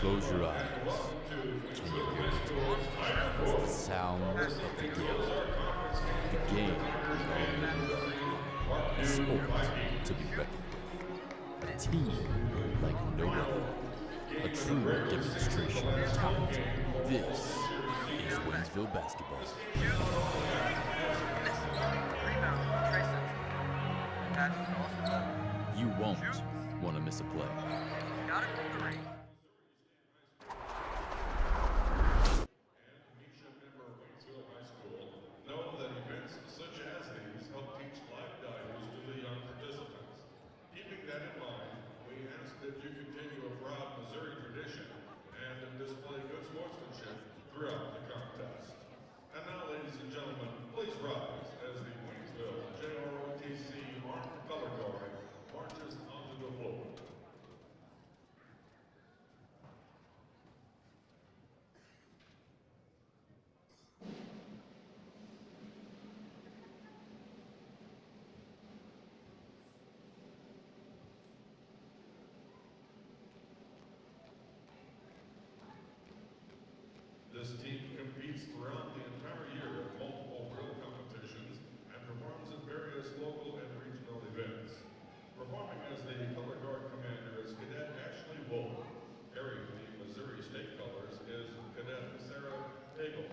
Close your eyes. Can you hear it? It's the sound of the game. The game on the road. A sport to be reckoned with. A team like no other. A true demonstration of talent. This is Waynesville basketball. You won't want to miss a play. Got it from the ring. Member of Waynesville High School know that events such as these help teach life values to the young participants. Keeping that in mind, we ask that you continue a proud Missouri tradition and display good sportsmanship throughout the contest. And now, ladies and gentlemen, please rise as the Waynesville JROTC Armed Color Guard marches onto the floor. This team competes throughout the entire year at multiple drill competitions and performs at various local and regional events. Performing as the color guard commander is Cadet Ashley Wolf. Carrying the Missouri state colors is Cadet Sarah Hagel.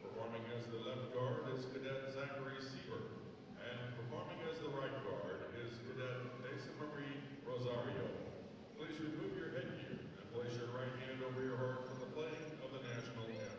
Performing as the left guard is Cadet Zachary Sieber. And performing as the right guard is Cadet Asa Marie Rosario. Please remove your headgear and place your right hand over your heart for the playing of the national anthem.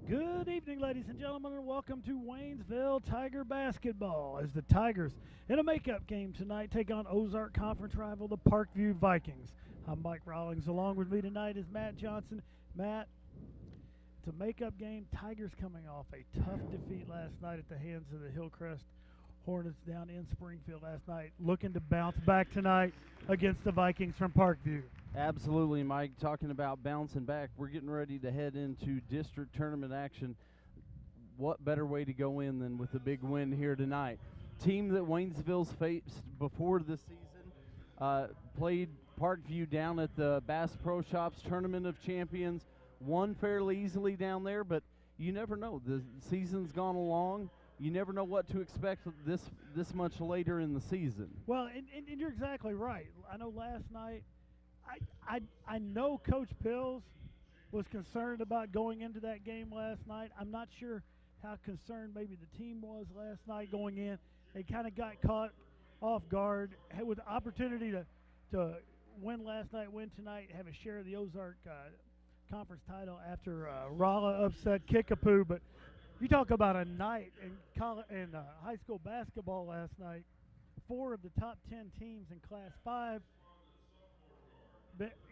Good evening, ladies and gentlemen, and welcome to Waynesville Tiger basketball as the Tigers, in a makeup game tonight, take on Ozark Conference rival, the Parkview Vikings. I'm Mike Rawlings. Along with me tonight is Matt Johnson. Matt, it's a makeup game. Tigers coming off a tough defeat last night at the hands of the Hillcrest Hornets down in Springfield last night, looking to bounce back tonight against the Vikings from Parkview. Absolutely, Mike. Talking about bouncing back, we're getting ready to head into district tournament action. What better way to go in than with a big win here tonight? Team that Waynesville's faced before the season played Parkview down at the Bass Pro Shops Tournament of Champions, won fairly easily down there, but you never know. The season's gone along. You never know what to expect this much later in the season. Well, and you're exactly right. I know last night, I know Coach Pills was concerned about going into that game last night. I'm not sure how concerned maybe the team was last night going in. They kind of got caught off guard with the opportunity to win last night, win tonight, have a share of the Ozark conference title after Rolla upset Kickapoo. But you talk about a night in high school basketball last night. 4 of the top 10 teams in Class 5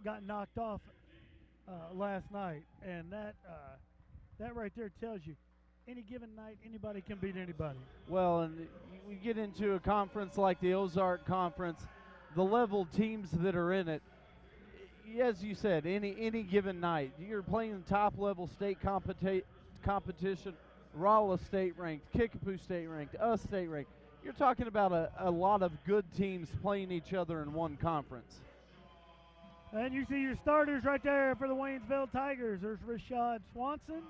got knocked off last night, and that right there tells you any given night anybody can beat anybody. Well, and we get into a conference like the Ozark Conference, the level teams that are in it, as you said, any given night, you're playing top level state competition, Rolla state ranked, Kickapoo state ranked, us state ranked. You're talking about a lot of good teams playing each other in one conference. And you see your starters right there for the Waynesville Tigers. There's Rashad Swanson,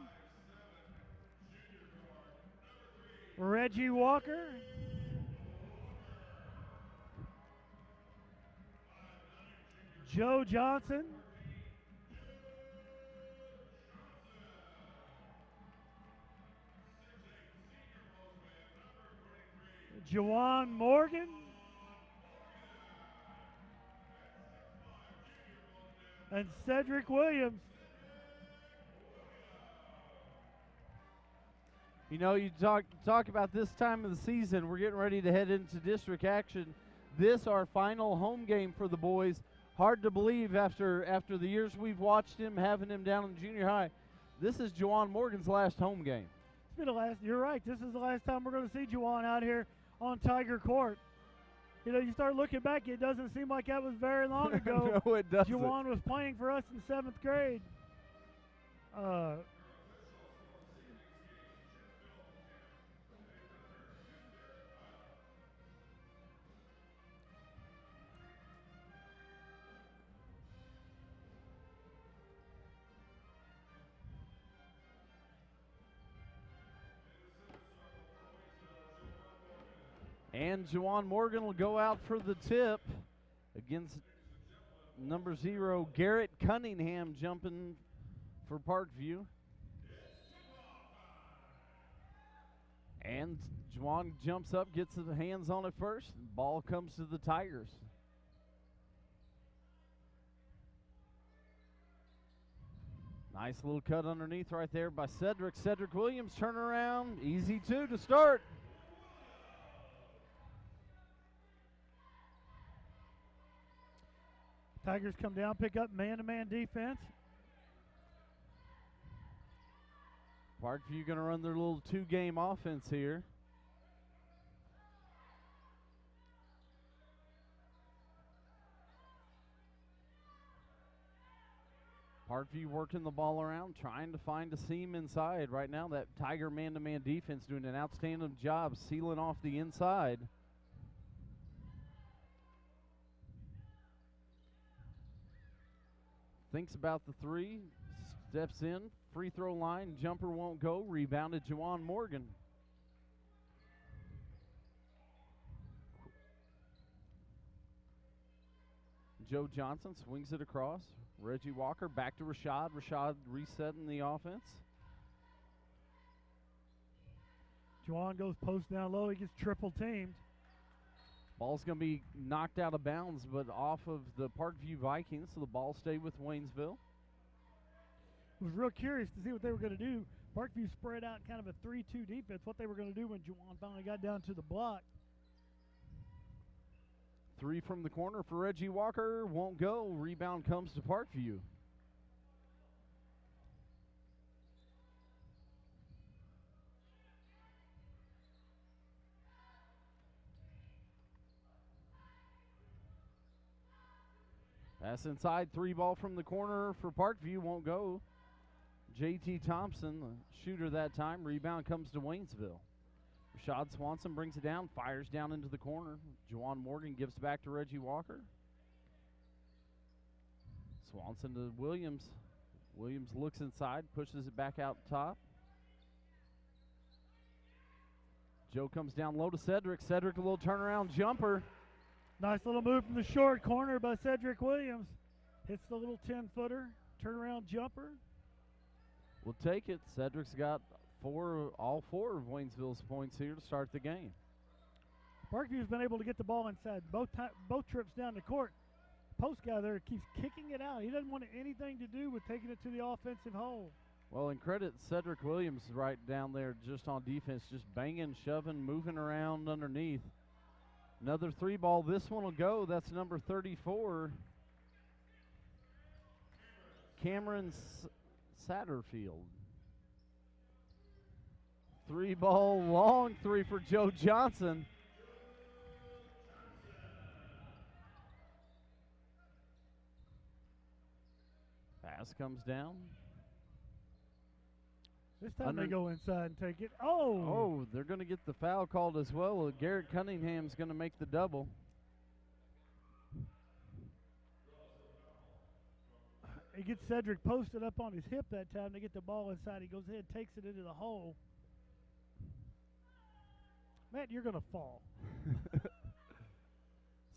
Reggie Walker. Joe Johnson. Juwan Morgan. And Cedric Williams. You know, you talk about this time of the season. We're getting ready to head into district action. This our final home game for the boys. Hard to believe after the years we've watched him, having him down in junior high. This is Juwan Morgan's last home game. It's been the last. You're right. This is the last time we're going to see Juwan out here on Tiger Court. You know, you start looking back, it doesn't seem like that was very long ago. No, it doesn't. Juwan was playing for us in 7th grade. And Juwan Morgan will go out for the tip against number 0, Garrett Cunningham, jumping for Parkview. And Juwan jumps up, gets his hands on it first. Ball comes to the Tigers. Nice little cut underneath right there by Cedric. Cedric Williams, turn around. Easy 2 to start. Tigers come down, pick up man-to-man defense. Parkview going to run their little 2-game offense here. Parkview working the ball around, trying to find a seam inside. Right now, that Tiger man-to-man defense doing an outstanding job sealing off the inside. Thinks about the 3, steps in, free throw line, jumper won't go, rebounded Juwan Morgan. Joe Johnson swings it across. Reggie Walker back to Rashad. Rashad resetting the offense. Juwan goes post down low, he gets triple teamed. Ball's going to be knocked out of bounds, but off of the Parkview Vikings, so the ball stayed with Waynesville. Was real curious to see what they were going to do. Parkview spread out kind of a 3-2 defense, what they were going to do when Juwan finally got down to the block. 3 from the corner for Reggie Walker, won't go. Rebound comes to Parkview. Pass inside, 3 ball from the corner for Parkview, won't go. J.T. Thompson, the shooter that time. Rebound comes to Waynesville. Rashad Swanson brings it down, fires down into the corner. Juwan Morgan gives back to Reggie Walker. Swanson to Williams. Williams looks inside, pushes it back out top. Joe comes down low to Cedric. Cedric, a little turnaround jumper. Nice little move from the short corner by Cedric Williams. Hits the little 10-footer, turnaround jumper. We'll take it. Cedric's got all four of Waynesville's points here to start the game. Parkview's been able to get the ball inside both trips down the court. Post guy there keeps kicking it out. He doesn't want anything to do with taking it to the offensive hole. Well, and credit Cedric Williams right down there just on defense, just banging, shoving, moving around underneath. Another 3 ball. This one will go. That's number 34, Cameron Satterfield. 3 ball, long 3 for Joe Johnson. Pass comes down. This time they go inside and take it. Oh, they're going to get the foul called as well. Garrett Cunningham's going to make the double. He gets Cedric posted up on his hip that time to get the ball inside. He goes ahead, takes it into the hole. Matt, you're going to fall.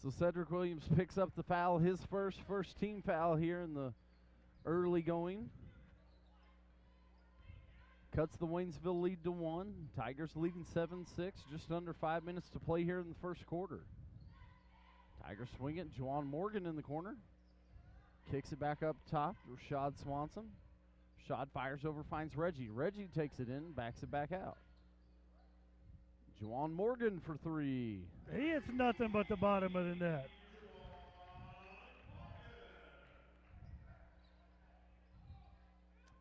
So Cedric Williams picks up the foul, his first team foul here in the early going. Cuts the Waynesville lead to 1. Tigers leading 7-6, just under 5 minutes to play here in the first quarter. Tigers swing it. Juwan Morgan in the corner. Kicks it back up top. Rashad Swanson. Rashad fires over, finds Reggie. Reggie takes it in, backs it back out. Juwan Morgan for 3. He hits nothing but the bottom of the net.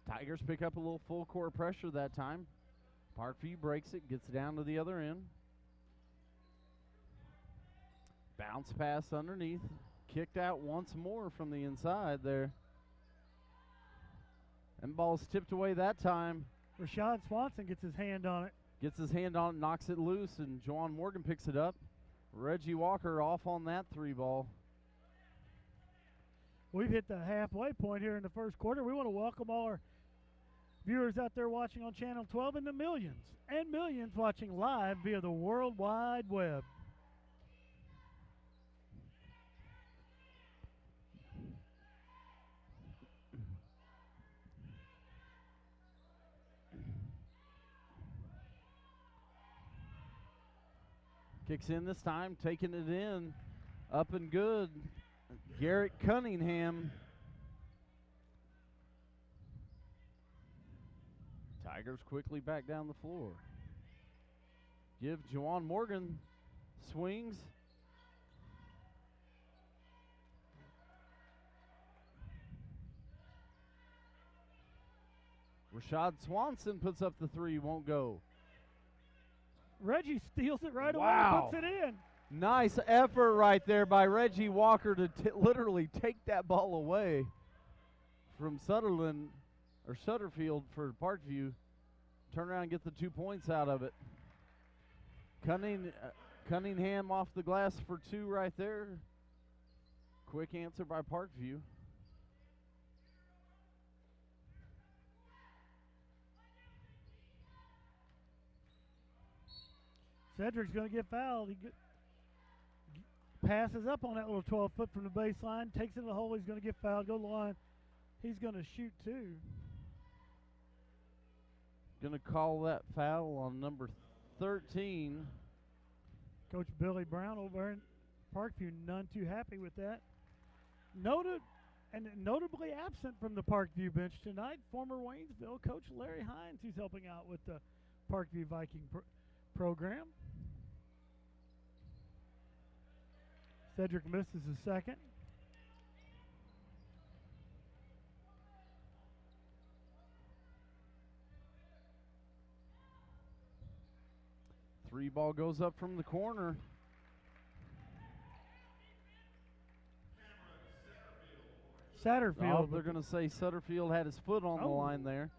Tigers pick up a little full court pressure that time. Parkview breaks it, gets down to the other end. Bounce pass underneath. Kicked out once more from the inside there. And ball's tipped away that time. Rashad Swanson gets his hand on it. Gets his hand on it, knocks it loose, and Juwan Morgan picks it up. Reggie Walker off on that 3 ball. We've hit the halfway point here in the first quarter. We want to welcome all our viewers out there watching on Channel 12 and the millions and millions watching live via the World Wide Web. Kicks in this time, taking it in. Up and good. Garrett Cunningham. Tigers quickly back down the floor. Give Juwan Morgan swings. Rashad Swanson puts up the 3, won't go. Reggie steals it right away Wow. and puts it in. Nice effort right there by Reggie Walker to literally take that ball away from Sutherland or Sutterfield for Parkview. Turn around and get the 2 points out of it. Cunningham off the glass for 2 right there. Quick answer by Parkview. Cedric's going to get fouled. He passes up on that little 12-foot from the baseline, takes it to the hole. He's going to get fouled. Go to the line. He's going to shoot 2. Going to call that foul on number 13. Coach Billy Brown over in Parkview, none too happy with that. Notably absent from the Parkview bench tonight, former Waynesville coach Larry Hines, who's helping out with the Parkview Viking program. Cedric misses his second. Three ball goes up from the corner. Satterfield. Oh, they're going to say Sutterfield had his foot on the line there.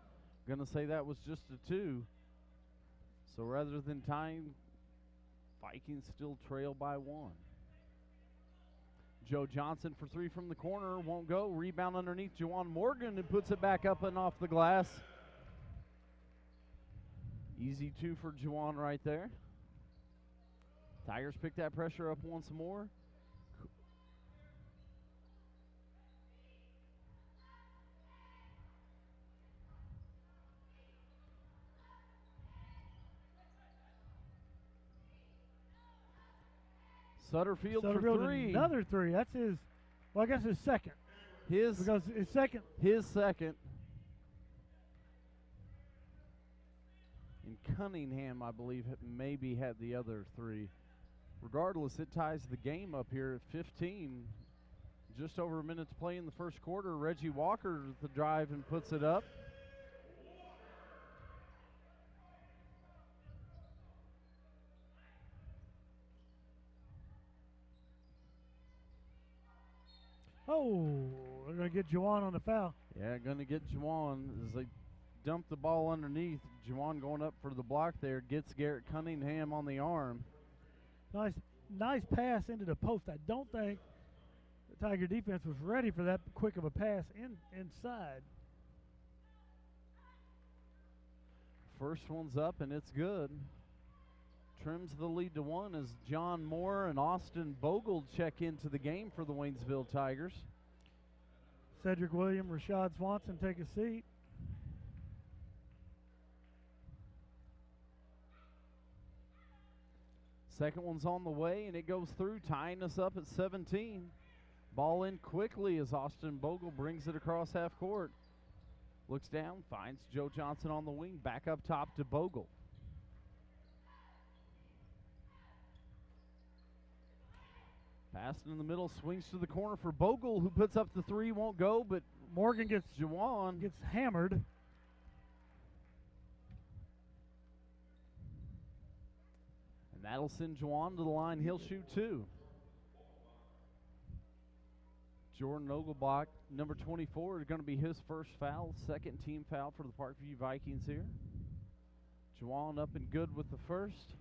Going to say that was just a 2. So rather than tying, Vikings still trail by 1. Joe Johnson for 3 from the corner, won't go. Rebound underneath Juwan Morgan, and puts it back up and off the glass. Easy 2 for Juwan right there. Tigers pick that pressure up once more. Sutterfield for 3. Another 3. That's his, well, I guess his second. Because his second. His second. And Cunningham, I believe, maybe had the other 3. Regardless, it ties the game up here at 15. Just over a minute to play in the first quarter. Reggie Walker the drive and puts it up. Oh, they're going to get Juwan on the foul. Yeah, going to get Juwan as they dump the ball underneath. Juwan going up for the block there. Gets Garrett Cunningham on the arm. Nice pass into the post. I don't think the Tiger defense was ready for that quick of a pass inside. First one's up, and it's good. trims the lead to 1 as John Moore and Austin Bogle check into the game for the Waynesville Tigers. Cedric William, Rashad Swanson take a seat. Second one's on the way, and it goes through, tying us up at 17. Ball in quickly as Austin Bogle brings it across half court. Looks down, finds Joe Johnson on the wing, back up top to Bogle. Pass in the middle, swings to the corner for Bogle, who puts up the three, won't go, but Morgan gets hammered. And that'll send Juwan to the line. He'll shoot 2. Jordan Oglebach, number 24, is going to be his first foul, second team foul for the Parkview Vikings here. Juwan up and good with the first.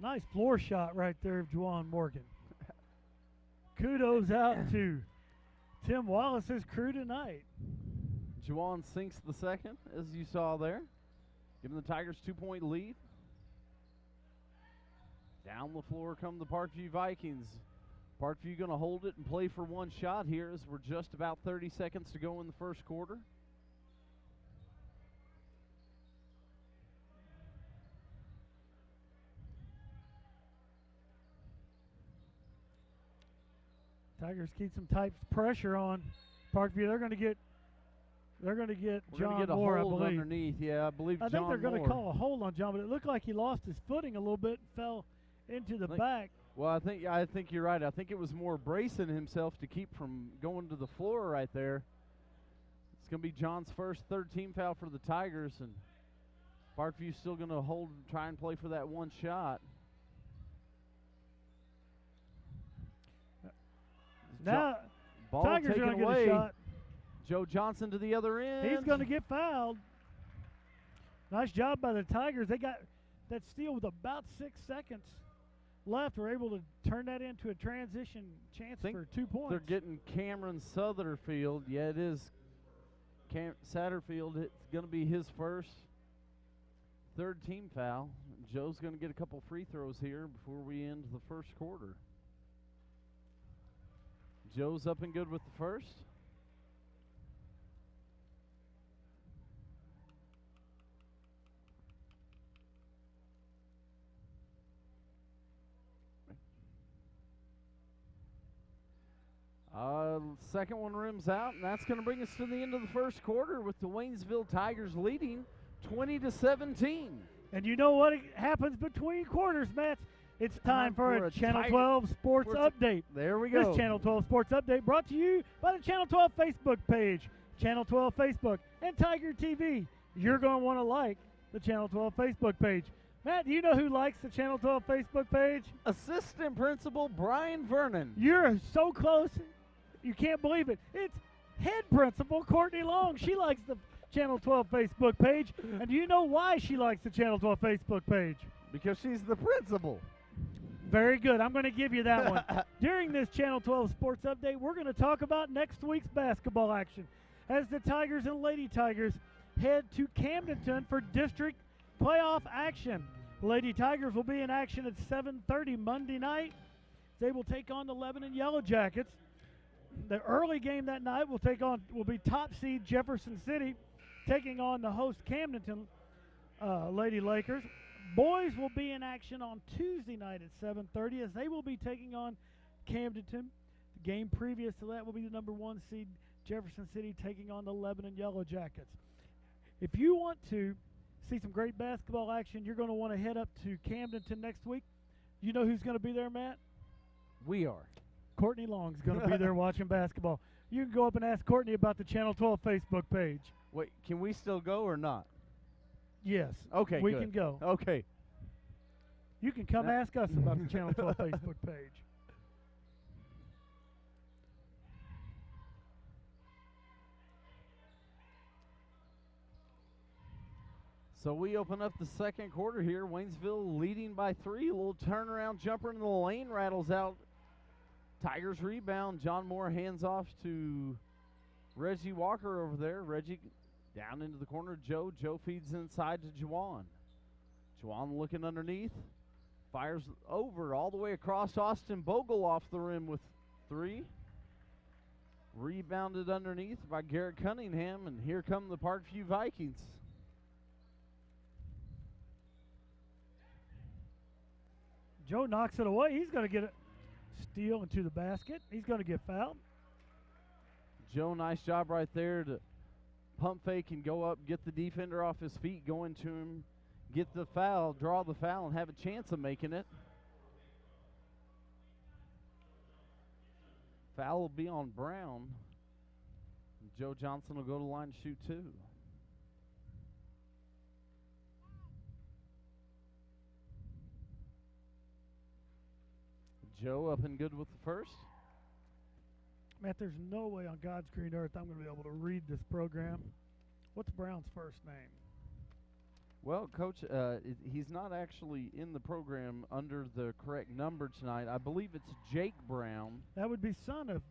Nice floor shot right there of Juwan Morgan. Kudos out to Tim Wallace's crew tonight. Juwan sinks the second, as you saw there, giving the Tigers 2-point lead. Down the floor come the Parkview Vikings. Parkview going to hold it and play for one shot here as we're just about 30 seconds to go in the first quarter. Tigers keep some tight pressure on Parkview. They're going to get John Moore, I believe. Underneath. Yeah, I believe I think they're going to call a hold on John, but it looked like he lost his footing a little bit and fell into the back. Well, I think you're right. I think it was more bracing himself to keep from going to the floor right there. It's going to be John's first third team foul for the Tigers, and Parkview's still going to hold and try and play for that one shot. Now, ball Tigers taken are going to away. get a shot. Joe Johnson to the other end. He's going to get fouled. Nice job by the Tigers. They got that steal with about 6 seconds left. We're able to turn that into a transition chance for 2 points. They're getting Cameron Satterfield. Yeah, it is Satterfield. It's going to be his first third team foul. Joe's going to get a couple free throws here before we end the first quarter. Joe's up and good with the first. Second one rims out, and that's going to bring us to the end of the first quarter with the Waynesville Tigers leading 20-17. And you know what happens between quarters, Matt? It's time for a Channel 12 Sports Update. There we go. This Channel 12 Sports Update brought to you by the Channel 12 Facebook page, Channel 12 Facebook, and TigerTV. You're going to want to like the Channel 12 Facebook page. Matt, do you know who likes the Channel 12 Facebook page? Assistant Principal Brian Vernon. You're so close. You can't believe it. It's Head Principal Courtney Long. She likes the Channel 12 Facebook page. And do you know why she likes the Channel 12 Facebook page? Because she's the principal. Very good. I'm going to give you that one. During this Channel 12 Sports Update, we're going to talk about next week's basketball action as the Tigers and Lady Tigers head to Camdenton for district playoff action. Lady Tigers will be in action at 7:30 Monday night. They will take on the Lebanon Yellow Jackets. The early game that night will be top seed Jefferson City taking on the host Camdenton Lady Lakers. Boys will be in action on Tuesday night at 7:30 as they will be taking on Camdenton. The game previous to that will be the number 1 seed Jefferson City taking on the Lebanon Yellow Jackets. If you want to see some great basketball action, you're going to want to head up to Camdenton next week. You know who's going to be there, Matt? We are. Courtney Long's going to be there watching basketball. You can go up and ask Courtney about the Channel 12 Facebook page. Wait, can we still go or not? Yes. Okay, we good. can go. Okay. You can come ask us about the Channel 12 Facebook page. So we open up the second quarter here. Waynesville leading by 3. A little turnaround jumper in the lane, rattles out. Tigers rebound. John Moore hands off to Reggie Walker over there. Reggie Down into the corner, Joe. Joe feeds inside to Juwan. Juwan looking underneath. Fires over all the way across. Austin Bogle off the rim with 3. Rebounded underneath by Garrett Cunningham, and here come the Parkview Vikings. Joe knocks it away. He's going to get a steal into the basket. He's going to get fouled. Joe, nice job right there to pump fake and go up, get the defender off his feet, go into him, get the foul, draw the foul, and have a chance of making it. Foul will be on Brown. Joe Johnson will go to the line to shoot 2. Joe up and good with the first. Matt, there's no way on God's green earth I'm going to be able to read this program. What's Brown's first name? Well, Coach, he's not actually in the program under the correct number tonight. I believe it's Jake Brown. That would be son of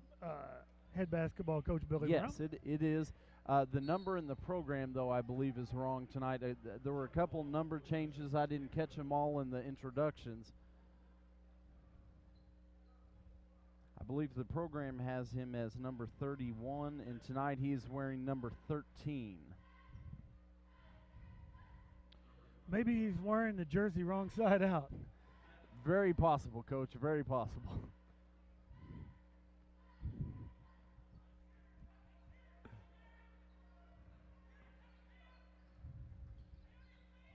head basketball coach Billy Brown. Yes, it is. The number in the program, though, I believe is wrong tonight. There were a couple number changes. I didn't catch them all in the introductions. I believe the program has him as number 31, and tonight he is wearing number 13. Maybe he's wearing the jersey wrong side out. Very possible, Coach, very possible.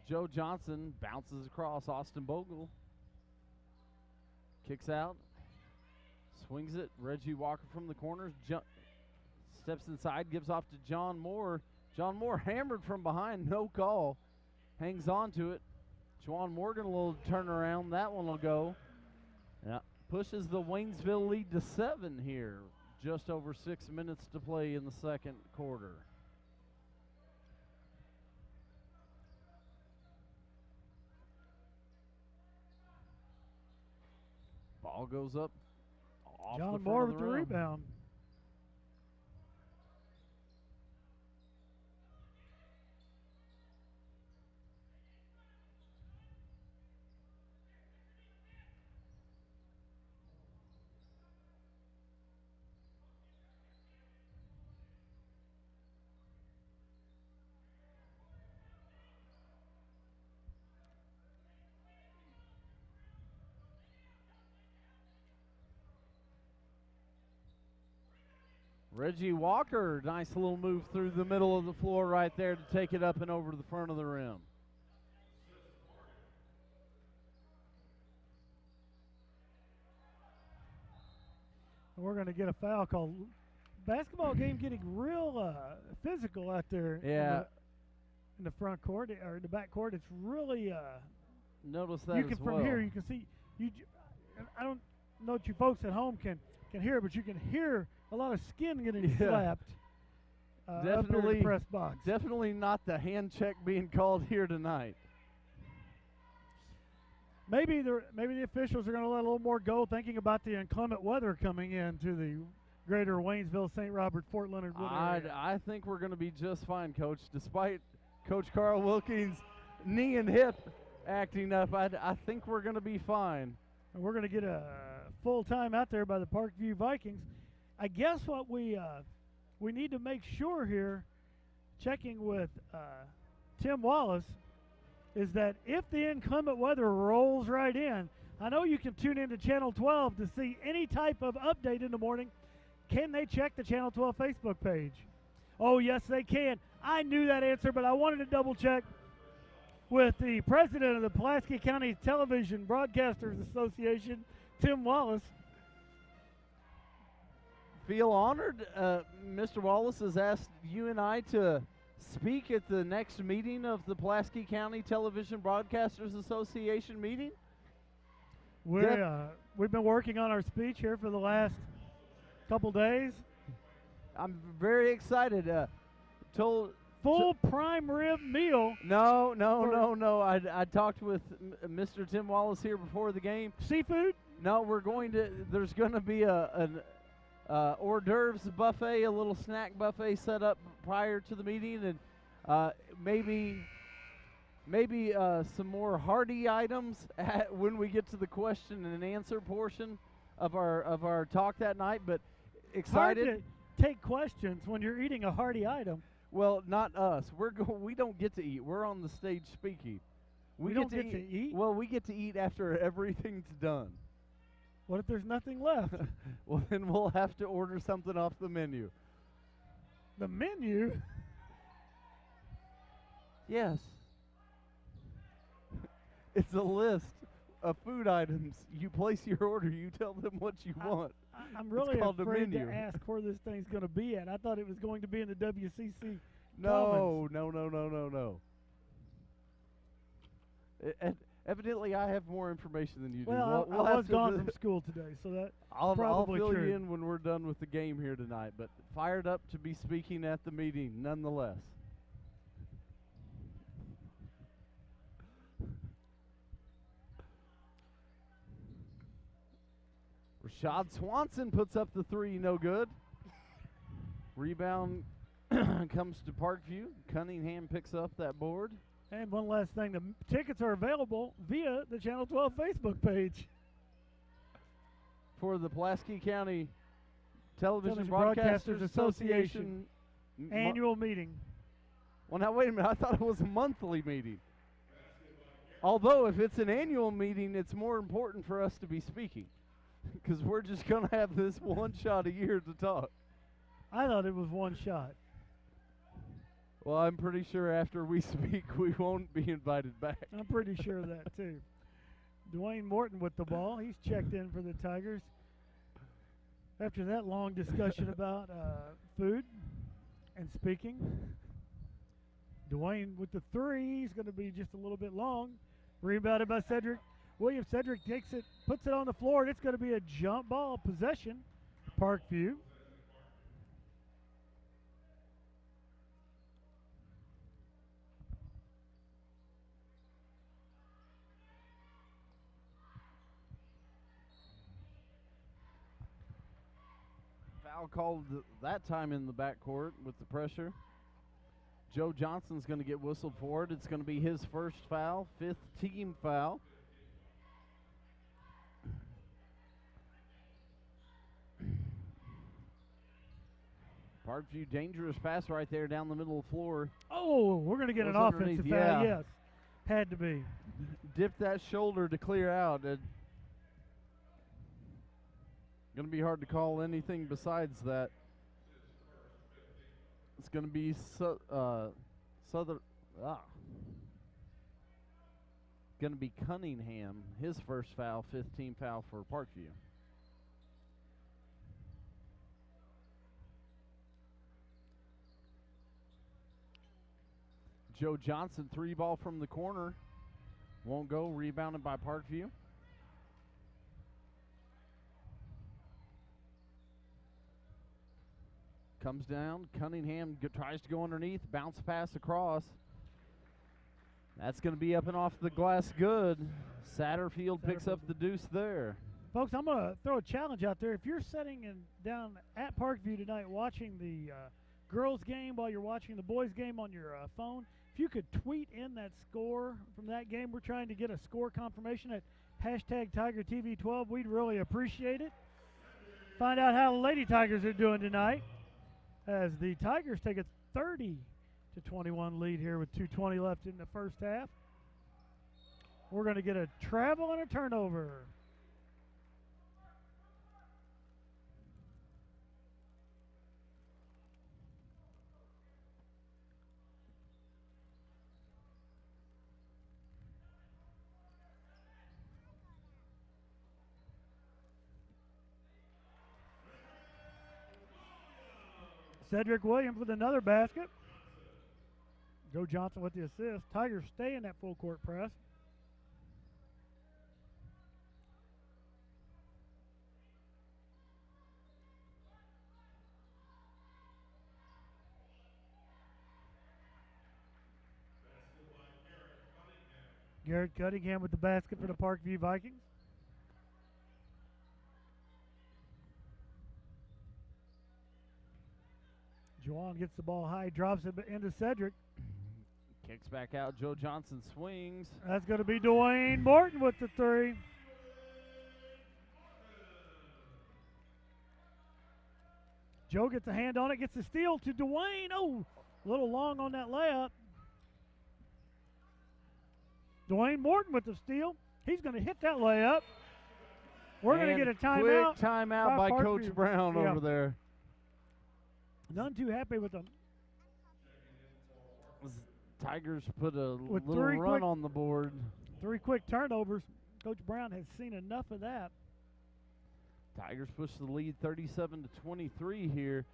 Joe Johnson bounces across. Austin Bogle kicks out. Swings it. Reggie Walker from the corners. Steps inside. Gives off to John Moore. John Moore hammered from behind. No call. Hangs on to it. Juwan Morgan a little turnaround. That one will go. Yeah. Pushes the Waynesville lead to 7 here. Just over 6 minutes to play in the second quarter. Ball goes up. Off John the Moore front with of the rim. rebound. Reggie Walker, nice little move through the middle of the floor right there to take it up and over to the front of the rim. And we're going to get a foul call. Basketball game getting real physical out there. Yeah. In the front court or in the back court. It's really notice that you can as well. from here you can see I don't know if you folks at home can hear, but you can hear a lot of skin getting slapped up there in the press box. Definitely not the hand check being called here tonight. Maybe the officials are going to let a little more go, thinking about the inclement weather coming into the greater Waynesville, St. Robert, Fort Leonard Wood area. I think we're going to be just fine, Coach. Despite Coach Carl Wilkins' knee and hip acting up, I think we're going to be fine. And we're going to get a full time out there by the Parkview Vikings. I guess what we need to make sure here, checking with Tim Wallace, is that if the inclement weather rolls right in, I know you can tune into Channel 12 to see any type of update in the morning. Can they check the Channel 12 Facebook page? Oh, yes, they can. I knew that answer, but I wanted to double check with the president of the Pulaski County Television Broadcasters Association, Tim Wallace. Feel honored. Mr. Wallace has asked you and I to speak at the next meeting of the Pulaski County Television Broadcasters Association meeting. We've been working on our speech here for the last couple days. I'm very excited. Full prime rib meal. No. I talked with Mr. Tim Wallace here before the game. Seafood? No, there's going to be an hors d'oeuvres buffet, a little snack buffet set up prior to the meeting, and Maybe some more hearty items when we get to the question and answer portion of our talk that night. But excited. Hard to take questions when you're eating a hearty item. Well, not us. We don't get to eat. We're on the stage speaking. We don't get to eat? Well, we get to eat after everything's done. What if there's nothing left? Well, then we'll have to order something off the menu. The menu? Yes. It's a list of food items. You place your order. You tell them what you want. I'm really It's called a afraid to menu. ask where this thing's going to be at. I thought it was going to be in the WCC. No. Evidently, I have more information than you do. Well, We'll I have was to gone from school today, so that I'll probably fill true. you in when we're done with the game here tonight. But fired up to be speaking at the meeting, nonetheless. Rashad Swanson puts up the three, no good. Rebound comes to Parkview. Cunningham picks up that board. And one last thing, the tickets are available via the Channel 12 Facebook page. For the Pulaski County Television Broadcasters Broadcasters Association Association Annual meeting. Well, now wait a minute. I thought it was a monthly meeting. Although if it's an annual meeting, it's more important for us to be speaking because we're just going to have this one shot a year to talk. I thought it was one shot. Well, I'm pretty sure after we speak, we won't be invited back. I'm pretty sure of that, too. Dwayne Morton with the ball. He's checked in for the Tigers. After that long discussion about food and speaking, Dwayne with the three. He's going to be just a little bit long. Rebounded by Cedric Williams. Cedric takes it, puts it on the floor, and it's going to be a jump ball possession. Parkview. Foul called that time in the backcourt with the pressure. Joe Johnson's going to get whistled for it. It's going to be his first foul, fifth team foul. Parkview, dangerous pass right there down the middle of the floor. Oh, we're going to get an Goes offensive underneath, foul. yeah. Yes, had to be. Dipped that shoulder to clear out. Going to be hard to call anything besides that. It's going to be going to be Cunningham, his first foul, fifth team foul for Parkview. Joe Johnson, three ball from the corner. Won't go, rebounded by Parkview. Comes down, Cunningham tries to go underneath, bounce pass across. That's going to be up and off the glass good. Satterfield picks up the deuce there. Folks, I'm going to throw a challenge out there. If you're sitting down at Parkview tonight watching the girls' game while you're watching the boys' game on your phone, if you could tweet in that score from that game, we're trying to get a score confirmation at hashtag TigerTV12. We'd really appreciate it. Find out how the Lady Tigers are doing tonight as the Tigers take a 30-21 lead here with 2:20 left in the first half. We're going to get a travel and a turnover. Cedric Williams with another basket. Joe Johnson with the assist. Tigers stay in that full court press. Garrett Cunningham with the basket for the Parkview Vikings. Juwan gets the ball high, drops it into Cedric. Kicks back out. Joe Johnson swings. That's going to be Dwayne Morton with the three. Joe gets a hand on it, gets the steal to Dwayne. Oh, a little long on that layup. Dwayne Morton with the steal. He's going to hit that layup. We're going to get a timeout. Quick timeout by Coach Parkview. Brown over there. None too happy with them. Tigers put a With little three run quick- on the board. 3 quick turnovers. Coach Brown has seen enough of that. Tigers push the lead 37-23 here.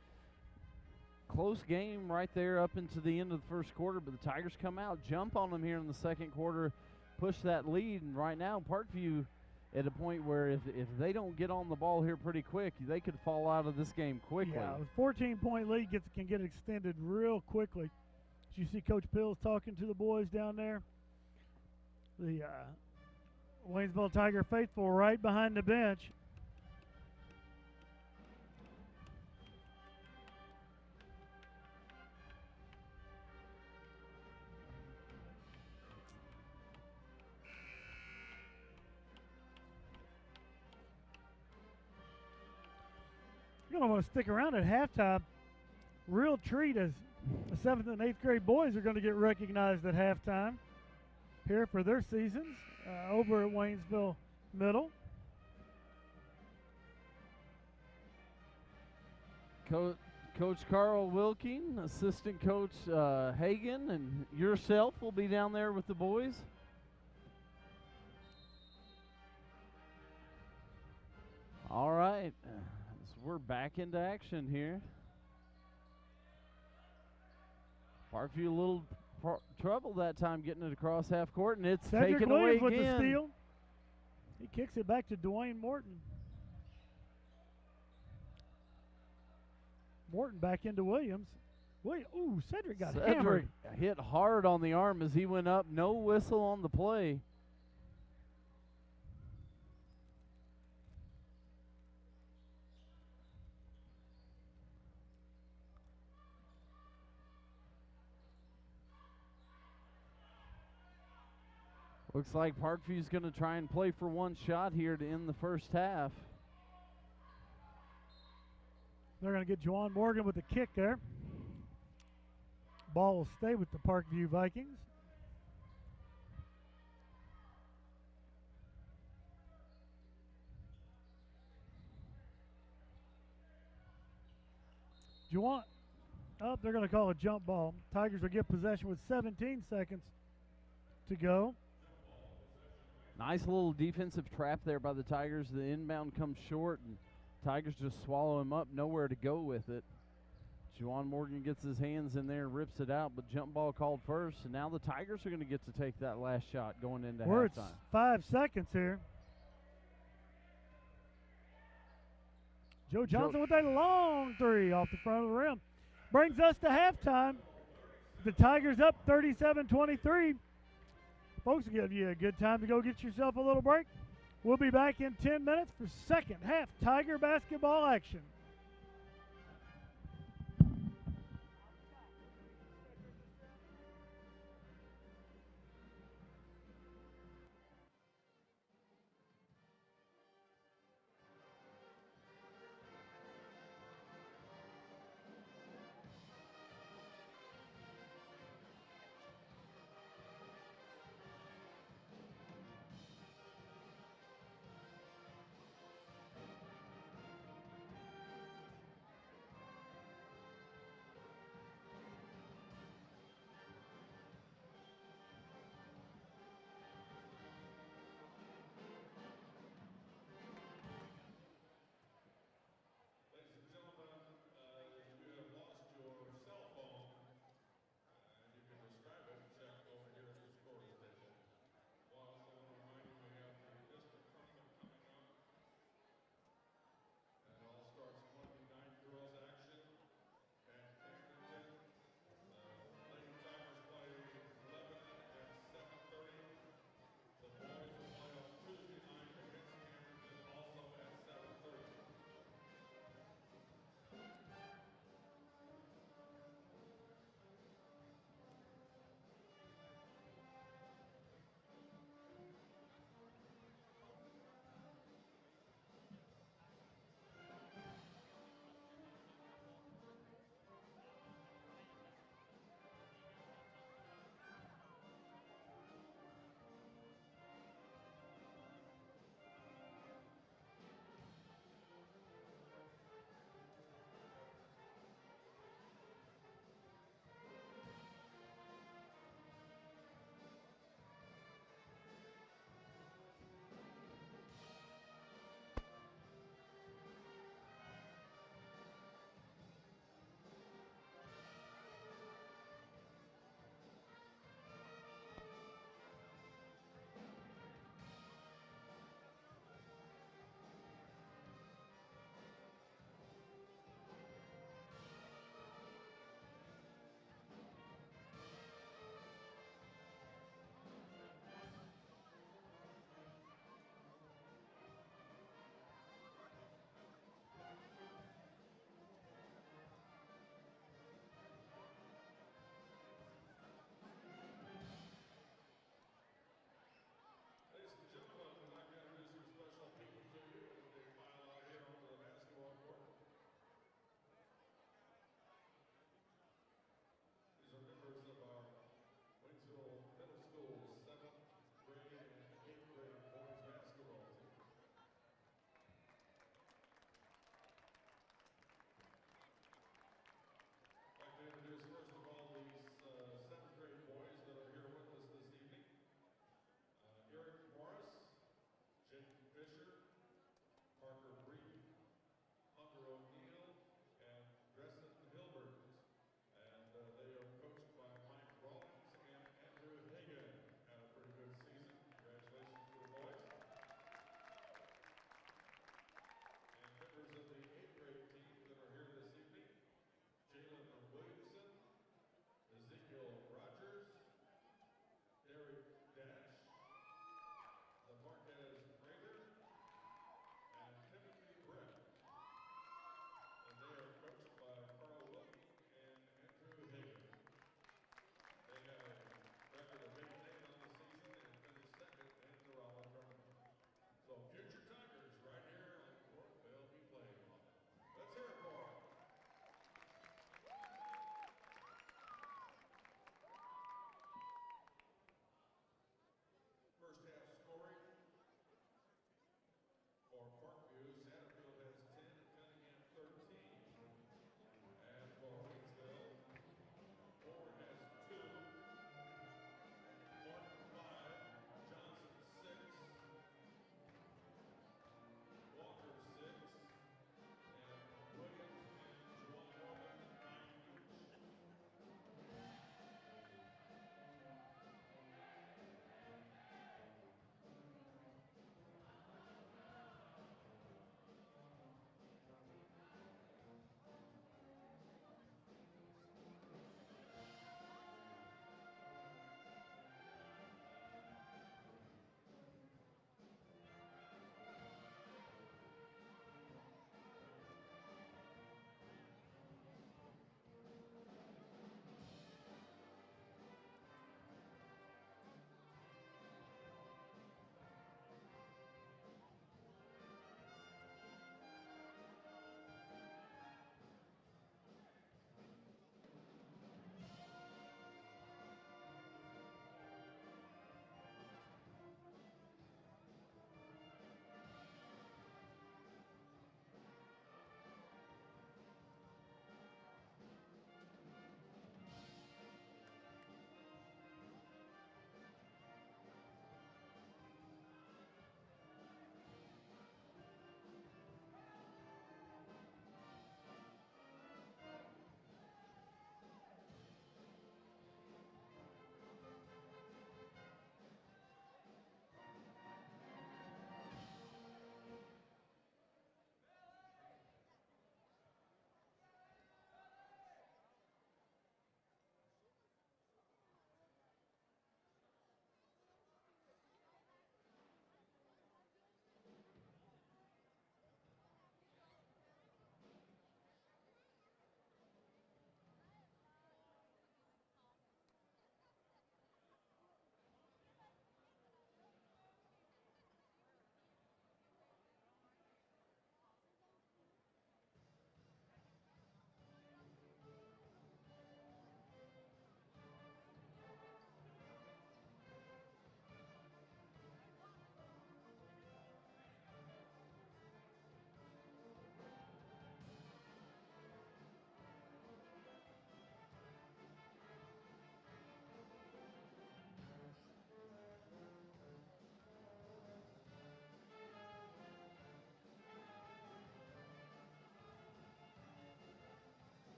Close game right there up into the end of the first quarter, but the Tigers come out, jump on them here in the second quarter, push that lead, and right now Parkview at a point where if they don't get on the ball here pretty quick, they could fall out of this game quickly. Yeah, a 14-point lead can get extended real quickly. As you see Coach Pills talking to the boys down there. The Waynesville Tiger faithful right behind the bench. You're going to want to stick around at halftime. Real treat as the 7th and 8th grade boys are going to get recognized at halftime here for their seasons over at Waynesville Middle. Coach Carl Wilking, assistant coach Hagan, and yourself will be down there with the boys. All right, so we're back into action here. Parkview a little trouble that time getting it across half court, and it's Cedric taken away Williams with again. the steal. He kicks it back to Dwayne Morton. Morton back into Williams. Ooh, Cedric got hammered. Hit hard on the arm as he went up. No whistle on the play. Looks like Parkview's going to try and play for one shot here to end the first half. They're going to get Juwan Morgan with the kick there. Ball will stay with the Parkview Vikings. Juwan, they're going to call a jump ball. Tigers will get possession with 17 seconds to go. Nice little defensive trap there by the Tigers. The inbound comes short, and Tigers just swallow him up, nowhere to go with it. Juwan Morgan gets his hands in there and rips it out, but jump ball called first, and now the Tigers are going to get to take that last shot going into We're at halftime. 5 seconds here. Joe Johnson with a long three off the front of the rim. Brings us to halftime. The Tigers up 37-23. Folks, will give you a good time to go get yourself a little break. We'll be back in 10 minutes for second half Tiger basketball action.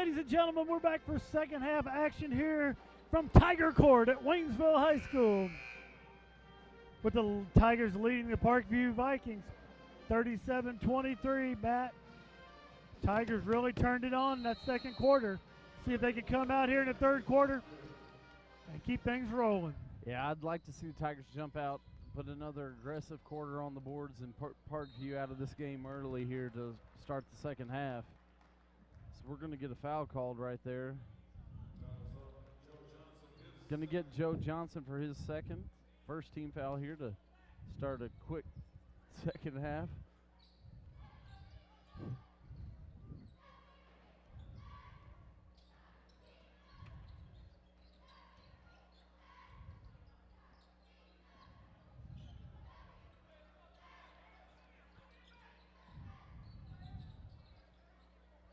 ladies and gentlemen, we're back for second half action here from Tiger Court at Waynesville High School. With the Tigers leading the Parkview Vikings 37-23. Matt, Tigers really turned it on in that second quarter. See if they can come out here in the third quarter and keep things rolling. Yeah, I'd like to see the Tigers jump out, put another aggressive quarter on the boards, and Parkview out of this game early here to start the second half. So we're going to get a foul called right there. Going to get Joe Johnson for his first team foul here to start a quick second half.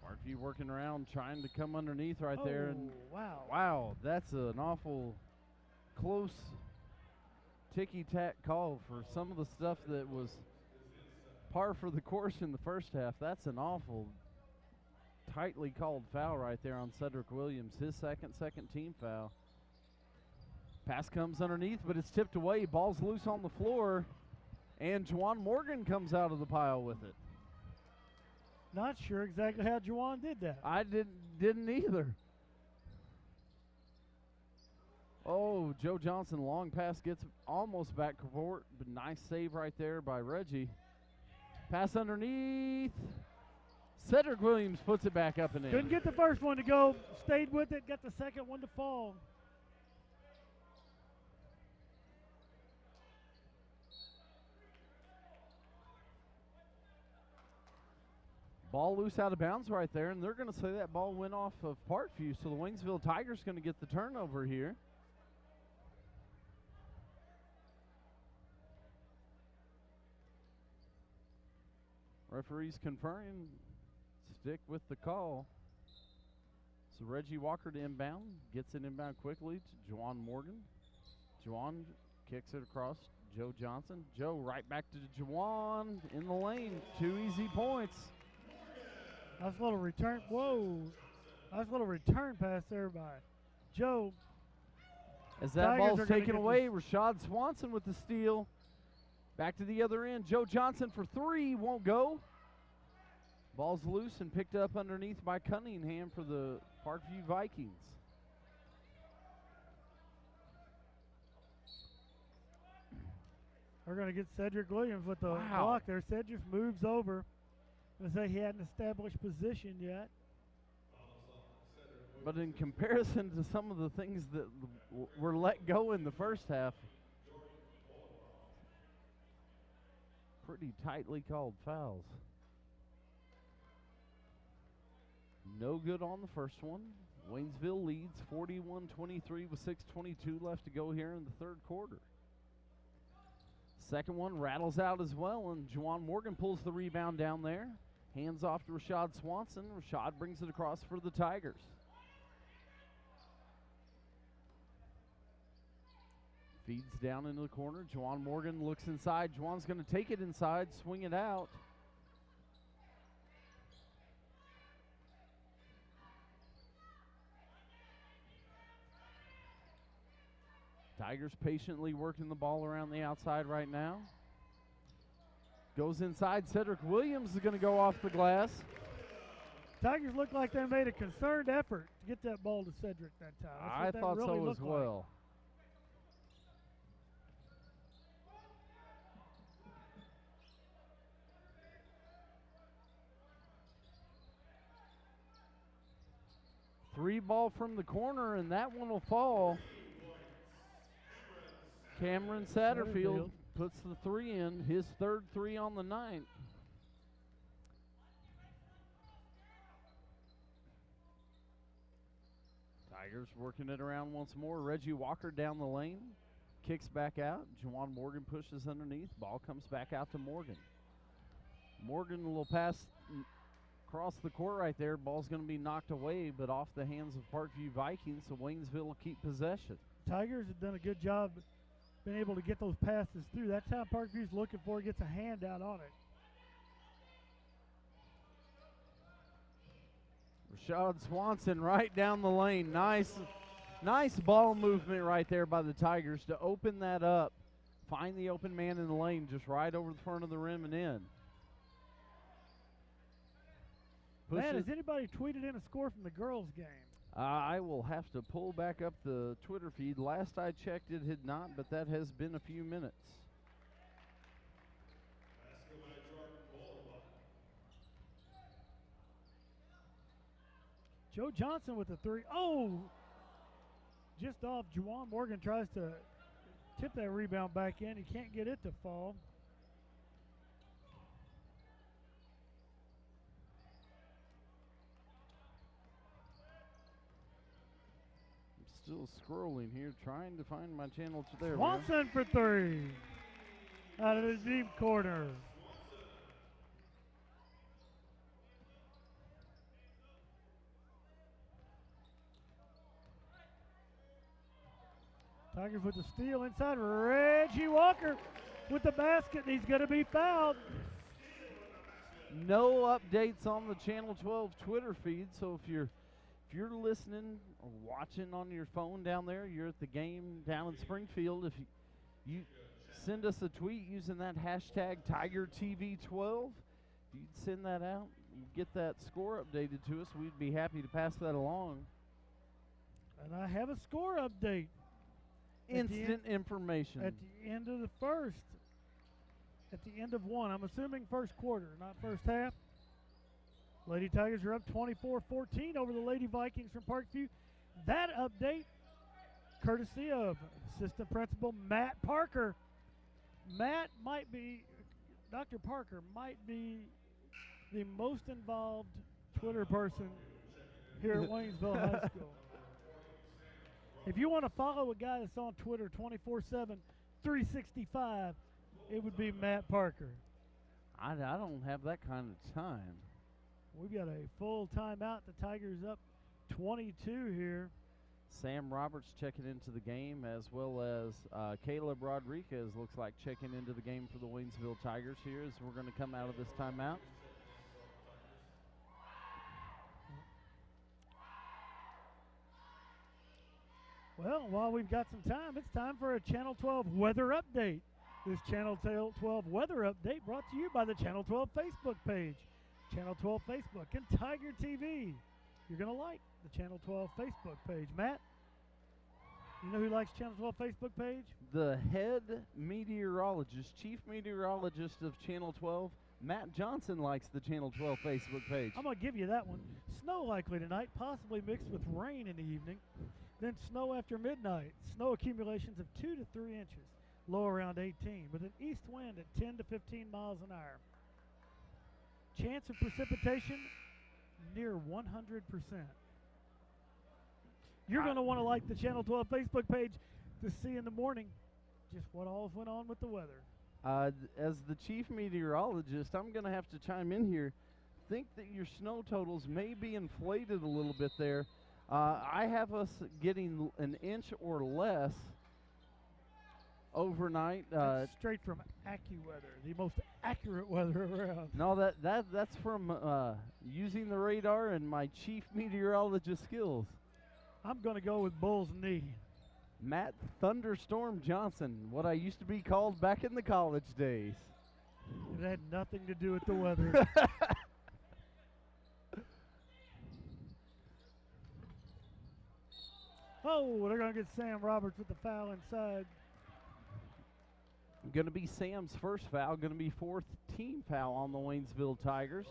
Parkview working around, trying to come underneath right there. And wow. Wow, that's an awful close ticky-tack call for some of the stuff that was par for the course in the first half. That's an awful tightly called foul right there on Cedric Williams, his second team foul. Pass comes underneath, but it's tipped away. Ball's loose on the floor, and Juwan Morgan comes out of the pile with it. Not sure exactly how Juwan did that. I didn't either. Oh, Joe Johnson, long pass, gets almost back court, but nice save right there by Reggie. Pass underneath. Cedric Williams puts it back up and in. Couldn't get the first one to go, stayed with it, got the second one to fall. Ball loose out of bounds right there, and they're going to say that ball went off of Parkview, so the Waynesville Tigers going to get the turnover here. Referees conferring, stick with the call. So Reggie Walker to inbound, gets it inbound quickly to Juwan Morgan. Juwan kicks it across Joe Johnson. Joe right back to Juwan in the lane. 2 easy points. Nice little return. Whoa. Nice little return pass there by Joe. As that ball's taken away, Rashad Swanson with the steal. Back to the other end. Joe Johnson for 3, won't go. Ball's loose and picked up underneath by Cunningham for the Parkview Vikings. We're going to get Cedric Williams with the block there. Cedric moves over. I say he hadn't established position yet. But in comparison to some of the things that were let go in the first half, pretty tightly called fouls. No good on the first one. Waynesville leads 41-23 with 6:22 left to go here in the third quarter. Second one rattles out as well, and Juwan Morgan pulls the rebound down there. Hands off to Rashad Swanson. Rashad brings it across for the Tigers. Feeds down into the corner. Juwan Morgan looks inside. Juwan's going to take it inside, swing it out. Tigers patiently working the ball around the outside right now. Goes inside. Cedric Williams is going to go off the glass. Tigers look like they made a concerted effort to get that ball to Cedric that time. I thought so as well. Three ball from the corner, and that one will fall. Cameron Satterfield puts the 3 in, his third 3 on the night. Tigers working it around once more. Reggie Walker down the lane, kicks back out. Juwan Morgan pushes underneath. Ball comes back out to Morgan. Morgan will pass across the court right there. Ball's going to be knocked away, but off the hands of Parkview Vikings, so Waynesville will keep possession. Tigers have done a good job being able to get those passes through. That's how Parkview's looking for. Gets a hand out on it. Rashad Swanson right down the lane. Nice ball movement right there by the Tigers to open that up. Find the open man in the lane, just right over the front of the rim and in. Man, has anybody tweeted in a score from the girls' game? I will have to pull back up the Twitter feed. Last I checked, it had not, but that has been a few minutes. Joe Johnson with the three. Oh! Just off. Juwan Morgan tries to tip that rebound back in. He can't get it to fall. Still scrolling here, trying to find my channel. There. Swanson for three. Out of the deep corner. Tigers with the steal inside. Reggie Walker with the basket. He's going to be fouled. No updates on the Channel 12 Twitter feed, so if you're listening or watching on your phone down there, you're at the game down in Springfield, if you send us a tweet using that hashtag TigerTV12, if you'd send that out and get that score updated to us, we'd be happy to pass that along. And I have a score update. Instant information. At the end of the first. At the end of one. I'm assuming first quarter, not first half. Lady Tigers are up 24-14 over the Lady Vikings from Parkview. That update, courtesy of assistant principal Matt Parker. Dr. Parker might be the most involved Twitter person here at Waynesville High School. If you want to follow a guy that's on Twitter 24/7, 365, it would be Matt Parker. I don't have that kind of time. We've got a full timeout. The Tigers up 22 here. Sam Roberts checking into the game, as well as Caleb Rodriguez looks like checking into the game for the Waynesville Tigers here as we're going to come out of this timeout. Well, while we've got some time, it's time for a Channel 12 weather update. This Channel 12 weather update brought to you by the Channel 12 Facebook page. Channel 12 Facebook and Tiger TV. You're going to like the Channel 12 Facebook page. Matt, you know who likes Channel 12 Facebook page? The head meteorologist, chief meteorologist of Channel 12, Matt Johnson, likes the Channel 12 Facebook page. I'm going to give you that one. Snow likely tonight, possibly mixed with rain in the evening. Then snow after midnight. Snow accumulations of 2 to 3 inches. Low around 18 with an east wind at 10 to 15 miles an hour. Chance of precipitation near 100%. You're going to want to like the Channel 12 Facebook page to see in the morning just what all went on with the weather. As the chief meteorologist, I'm going to have to chime in here. Think that your snow totals may be inflated a little bit there. I have us getting an inch or less overnight. That's straight from AccuWeather, the most accurate weather around. No, that's from using the radar and my chief meteorologist skills. I'm going to go with Bull's knee. Matt Thunderstorm Johnson, what I used to be called back in the college days. It had nothing to do with the weather. Oh, they're going to get Sam Roberts with the foul inside. Going to be Sam's first foul, going to be fourth team foul on the Waynesville Tigers.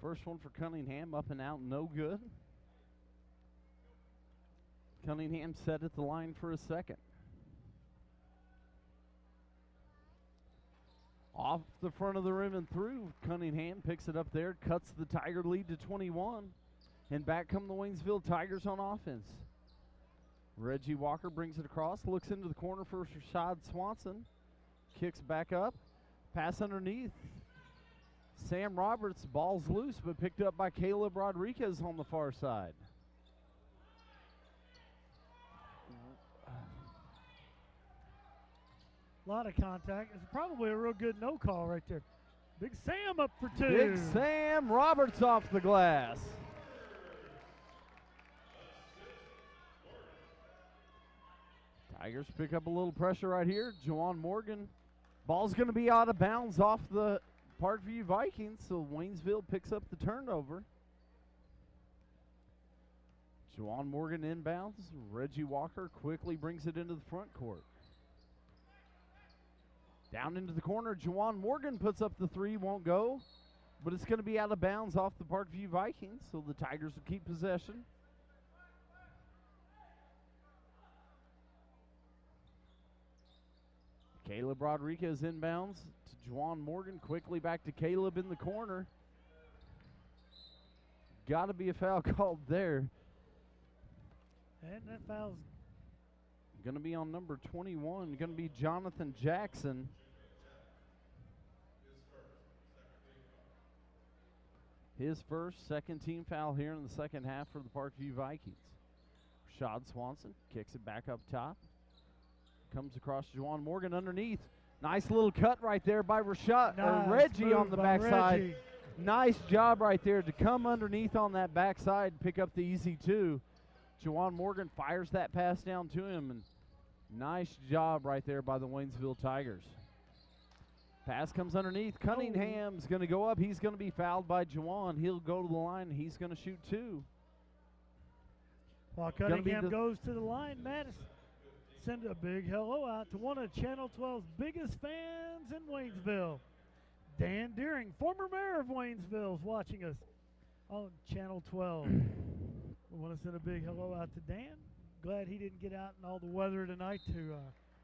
First one for Cunningham, up and out, no good. Cunningham set at the line for a second. Off the front of the rim and through. Cunningham picks it up there, cuts the Tiger lead to 21. And back come the Waynesville Tigers on offense. Reggie Walker brings it across, looks into the corner for Rashad Swanson. Kicks back up, pass underneath. Sam Roberts, ball's loose, but picked up by Caleb Rodriguez on the far side. A lot of contact. It's probably a real good no call right there. Big Sam up for 2. Big Sam Roberts off the glass. Tigers pick up a little pressure right here. Juwan Morgan. Ball's going to be out of bounds off the Parkview Vikings, so Waynesville picks up the turnover. Juwan Morgan inbounds. Reggie Walker quickly brings it into the front court. Down into the corner, Juwan Morgan puts up the 3, won't go, but it's going to be out of bounds off the Parkview Vikings, so the Tigers will keep possession. Caleb Rodriguez inbounds to Juwan Morgan, quickly back to Caleb in the corner. Got to be a foul called there. And that foul's going to be on number 21, going to be Jonathan Jackson. His first, second team foul here in the second half for the Parkview Vikings. Rashad Swanson kicks it back up top. Comes across Juwan Morgan underneath. Nice little cut right there by Reggie on the backside. Reggie. Nice job right there to come underneath on that backside, pick up the easy 2. Juwan Morgan fires that pass down to him, and nice job right there by the Waynesville Tigers. Pass comes underneath. Cunningham's going to go up. He's going to be fouled by Juwan. He'll go to the line. He's going to shoot 2. While Cunningham goes to the line, Madison, send a big hello out to one of Channel 12's biggest fans in Waynesville. Dan Deering, former mayor of Waynesville, is watching us on Channel 12. We want to send a big hello out to Dan. Glad he didn't get out in all the weather tonight to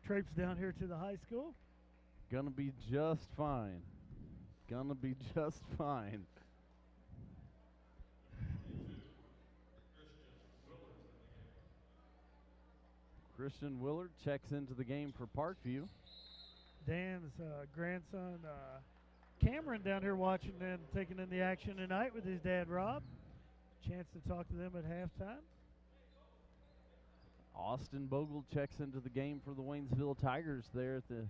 traipse down here to the high school. Gonna be just fine. Gonna be just fine. Christian Willard checks into the game for Parkview. Dan's grandson, Cameron, down here watching and taking in the action tonight with his dad, Rob. Chance to talk to them at halftime. Austin Bogle checks into the game for the Waynesville Tigers there at the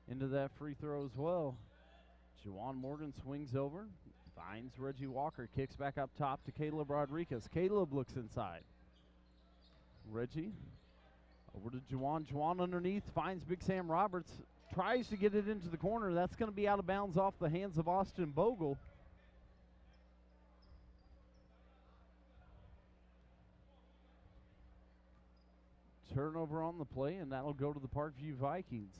end of that free throw as well. Juwan Morgan swings over, finds Reggie Walker, kicks back up top to Caleb Rodriguez. Caleb looks inside. Reggie over to Juwan. Juwan underneath, finds Big Sam Roberts, tries to get it into the corner. That's going to be out of bounds off the hands of Austin Bogle. Turnover on the play, and that'll go to the Parkview Vikings.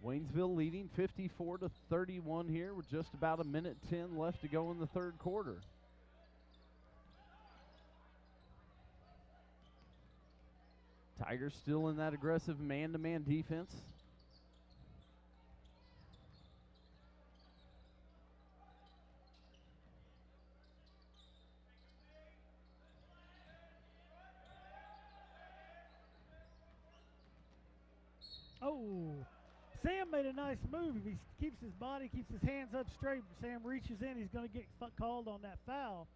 Waynesville leading 54-31 here with just about 1:10 left to go in the third quarter. Tigers still in that aggressive man-to-man defense. Oh, Sam made a nice move. If he keeps his body, keeps his hands up straight, Sam reaches in, he's going to get called on that foul.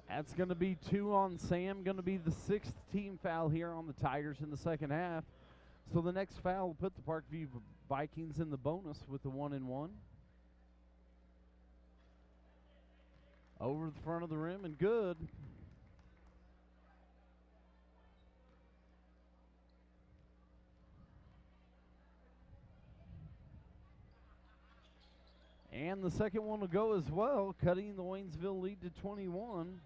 That's going to be 2 on Sam, going to be the 6th team foul here on the Tigers in the second half. So the next foul will put the Parkview Vikings in the bonus with the 1-and-1. Over the front of the rim and good. And the second one will go as well, cutting the Waynesville lead to 21.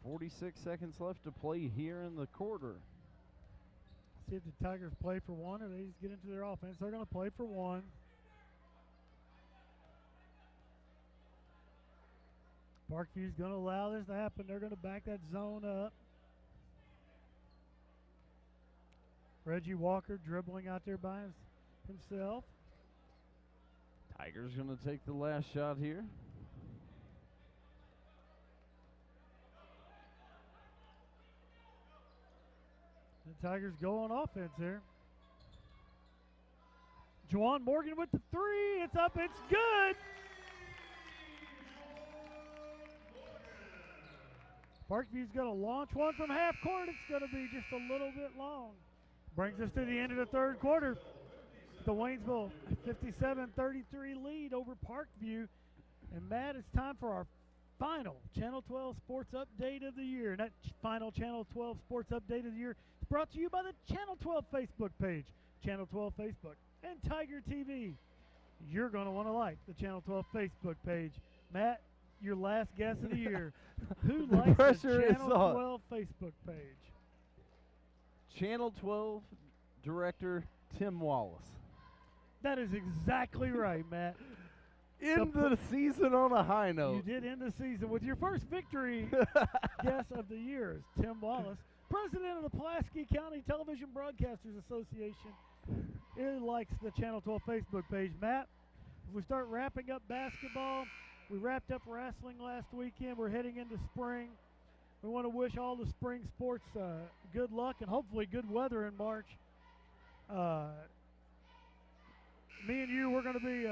46 seconds left to play here in the quarter. See if the Tigers play for one or they just get into their offense. They're going to play for one. Parkview's going to allow this to happen. They're going to back that zone up. Reggie Walker dribbling out there by himself. Tigers going to take the last shot here. The Tigers go on offense here. Juwan Morgan with the three. It's up. It's good. Parkview's going to launch one from half court. It's going to be just a little bit long. Brings us to the end of the third quarter. The Waynesville 57-33 lead over Parkview. And Matt, it's time for our final Channel 12 Sports Update of the year. And that final Channel 12 Sports Update of the year is brought to you by the Channel 12 Facebook page, Channel 12 Facebook, and TigerTV. You're going to want to like the Channel 12 Facebook page. Matt, your last guess of the year. Who likes the Channel 12 Facebook page? Channel 12 Director Tim Wallace. That is exactly right, Matt. End the season on a high note. You did end the season with your first victory guess of the year. Tim Wallace, president of the Pulaski County Television Broadcasters Association. He likes the Channel 12 Facebook page. Matt, if we start wrapping up basketball, we wrapped up wrestling last weekend. We're heading into spring. We want to wish all the spring sports good luck and hopefully good weather in March. Me and you, we're going to be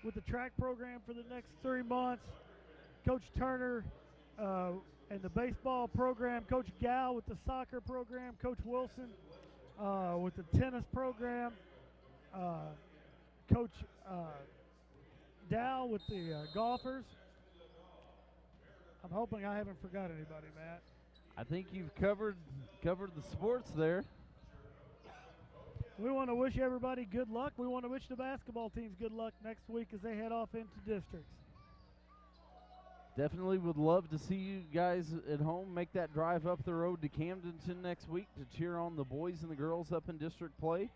with the track program for the next 3 months. Coach Turner and the baseball program. Coach Gal with the soccer program. Coach Wilson with the tennis program. Coach Dow with the golfers. I'm hoping I haven't forgot anybody, Matt. I think you've covered the sports there. We want to wish everybody good luck. We want to wish the basketball teams good luck next week as they head off into districts. Definitely would love to see you guys at home make that drive up the road to Camdenton next week to cheer on the boys and the girls up in district play.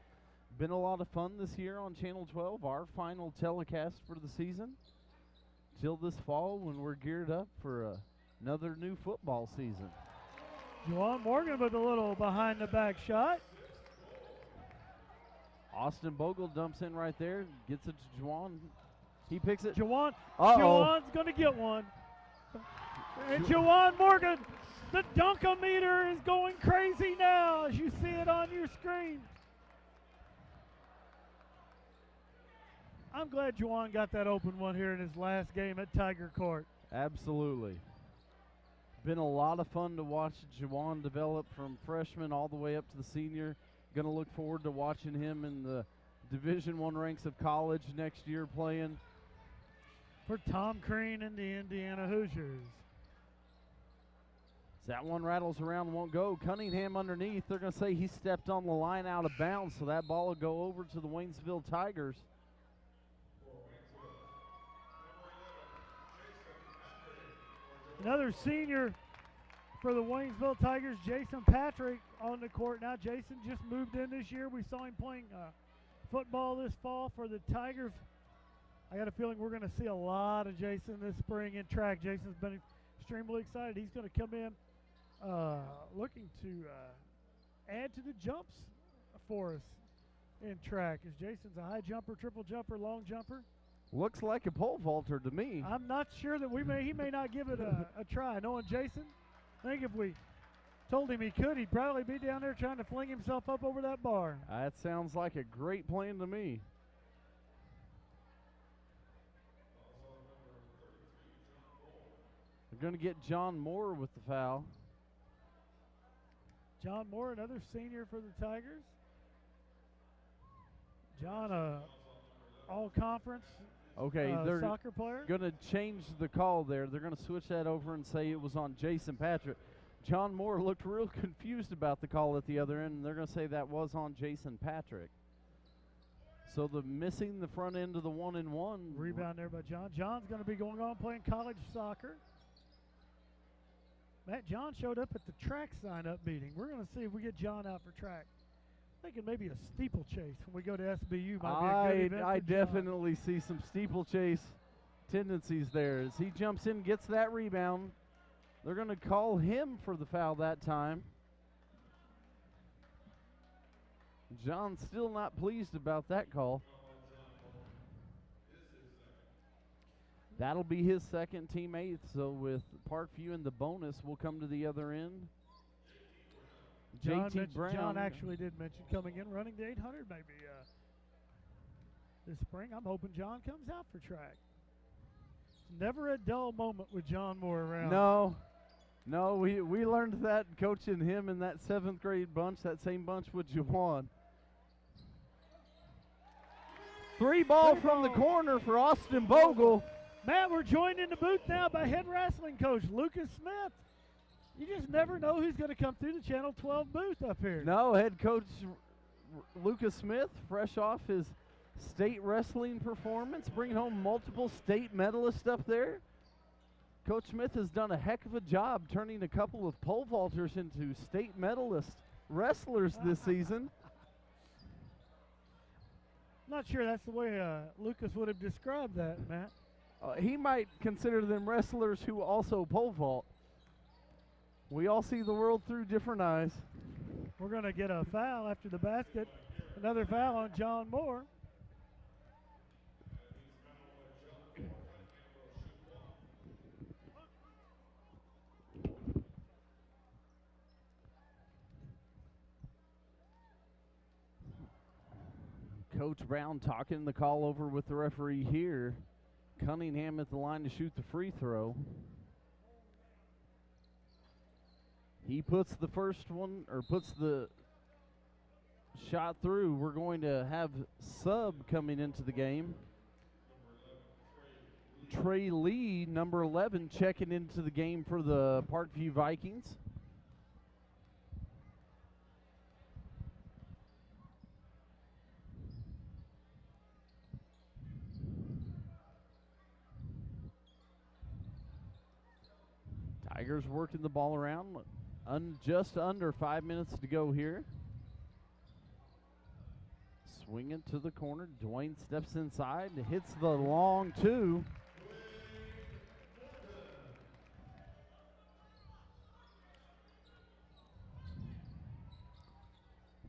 Been a lot of fun this year on Channel 12, our final telecast for the season. Till this fall when we're geared up for another new football season. Juwan Morgan with a little behind-the-back shot. Austin Bogle dumps in right there, gets it to Juwan. He picks it. Juwan's Uh-oh. going to get one. And Juwan Morgan, the dunk-o-meter is going crazy now as you see it on your screen. I'm glad Juwan got that open one here in his last game at Tiger Court. Absolutely. Been a lot of fun to watch Juwan develop from freshman all the way up to the senior. Going to look forward to watching him in the Division I ranks of college next year playing. For Tom Crean and the Indiana Hoosiers. That one rattles around, won't go. Cunningham underneath. They're going to say he stepped on the line out of bounds, so that ball will go over to the Waynesville Tigers. Another senior for the Waynesville Tigers, Jason Patrick, on the court now. Jason just moved in this year. We saw him playing football this fall for the Tigers. I got a feeling we're going to see a lot of Jason this spring in track. Jason's been extremely excited. He's going to come in looking to add to the jumps for us in track. As Jason's a high jumper, triple jumper, long jumper. Looks like a pole vaulter to me. I'm not sure that he may not give it a try. Knowing Jason, I think if we told him he could, he'd probably be down there trying to fling himself up over that bar. That sounds like a great plan to me. We're going to get John Moore with the foul. John Moore, another senior for the Tigers. John, all-conference they're soccer player. Going to change the call there. They're going to switch that over and say it was on Jason Patrick. John Moore looked real confused about the call at the other end, and they're going to say that was on Jason Patrick. So the missing the front end of the 1-and-1. Rebound there by John. John's going to be going on playing college soccer. Matt, John showed up at the track sign-up meeting. We're going to see if we get John out for track. Thinking maybe a steeplechase when we go to SBU might be a good event. I definitely see some steeplechase tendencies there. As he jumps in, gets that rebound. They're going to call him for the foul that time. John's still not pleased about that call. That'll be his second, team eighth. So with Parkview in the bonus, we'll come to the other end. JT Brown. John actually did mention coming in running the 800 maybe. this spring. I'm hoping John comes out for track. Never a dull moment with John Moore around. No, we learned that coaching him in that 7th grade bunch, that same bunch with Juwan. 3 ball from the corner for Austin Bogle. Matt, we're joined in the booth now by head wrestling coach Lucas Smith. You just never know who's going to come through the Channel 12 booth up here. No, head coach Lucas Smith, fresh off his state wrestling performance, bringing home multiple state medalists up there. Coach Smith has done a heck of a job turning a couple of pole vaulters into state medalist wrestlers this season. I'm not sure that's the way Lucas would have described that, Matt. He might consider them wrestlers who also pole vault. We all see the world through different eyes. We're going to get a foul after the basket. Another foul on John Moore. Coach Brown talking the call over with the referee here. Cunningham at the line to shoot the free throw. He puts the first one, or puts the shot through. We're going to have sub coming into the game. Trey Lee, number 11, checking into the game for the Parkview Vikings. Tigers working the ball around. Just under 5 minutes to go here. Swing it to the corner. Dwayne steps inside, hits the long 2.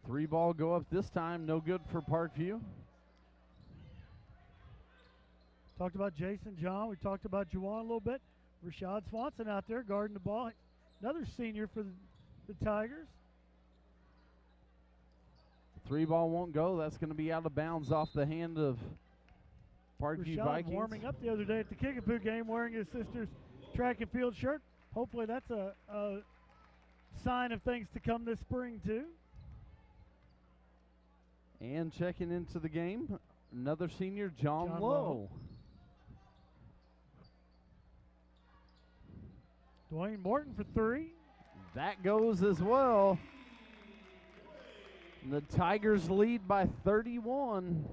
Three ball go up this time. No good for Parkview. Talked about Jason John. We talked about Juwan a little bit. Rashad Swanson out there guarding the ball. Another senior for the Tigers. Three ball won't go. That's going to be out of bounds off the hand of Parkview Rashad Vikings. Warming up the other day at the Kickapoo game wearing his sister's track and field shirt. Hopefully that's a sign of things to come this spring too. And checking into the game, another senior, John Lowe. Dwayne Morton for 3. That goes as well. And the Tigers lead by 31.